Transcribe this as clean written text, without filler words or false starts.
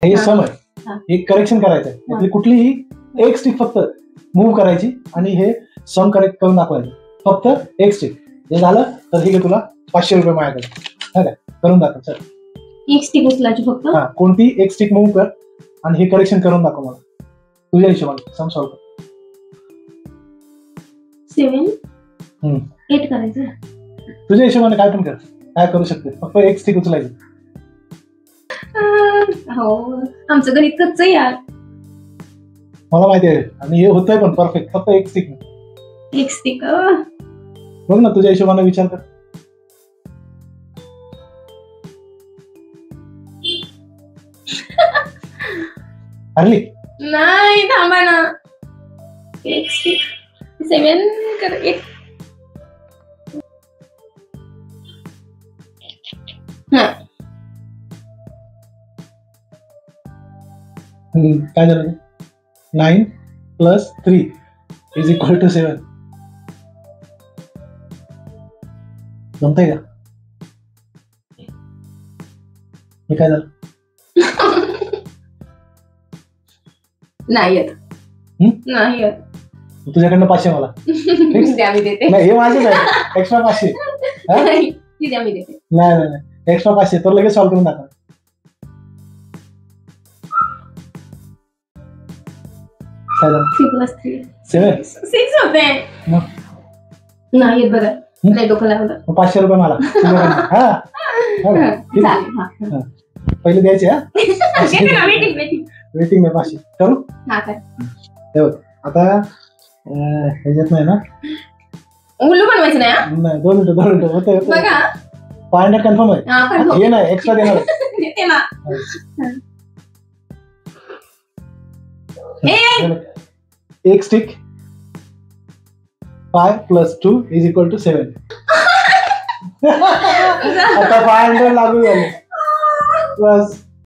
हे सम आहे, एक करेक्शन करायचं आहे. यातली कुठलीही एक स्टिक फक्त मूव्ह करायची आणि हे सम करेक्ट करून दाखवायचं. फक्त एक स्टिक. हे झालं तर ठीक आहे, तुला 500 रुपये माझ्याकडे. ठीक आहे, करून दाखव. चल, एक स्टिक उचलायची फक्त. हा, कोणती एक स्टिक मूव्ह कर आणि हे करेक्शन करून दाखव मला तुझ्या हिशोबाने. सम सॉल्व कर. 7 8 करायचं. तुझ्या हिशोबाने काय पण कर, काय करू शकते. फक्त एक स्टिक उचलायची. हो, आमचं गणित कच्चं यार. मला माहिती आहे आणि हे होतंय पण परफेक्ट. फक्त एक स्टिक. एक स्टिक. बघ ना, तुझ्या हिशोबाने विचार कर. हरली नाही, थांबा ना. एक स्टिक 7 कर. एक काय झालं? 9 + 3 = 7. जमतंय का? हे काय झालं? नाही येत. नाही येत. तुझ्याकडनं 500 मला. द्या, मी देते. नाही, हे माझेच आहे. एक्स्ट्रा 500. नाही, द्या, मी देते. नाही, एक्स्ट्रा 500 तर लगेच सॉल्व करून दाखव. काय झालं? 3 + 3 7. 6 होते. नाही येत बघा. नाही, डोकं लागलं. 500 रुपये मला. हा, पहिले द्यायचे. हा, वेटिंग नाही. 500 करू. हे बघ, आता ह्याच्यात नाही ना, उल्लू बनवायचं नाही. नाही, 2 मिनिटं होतं. बघा, 500 कन्फर्म आहे. हे नाही, एक्स्ट्रा देणार. देते ना. एक स्टिक 5 + 2 = 7. आता 500 लागू झाले. बस.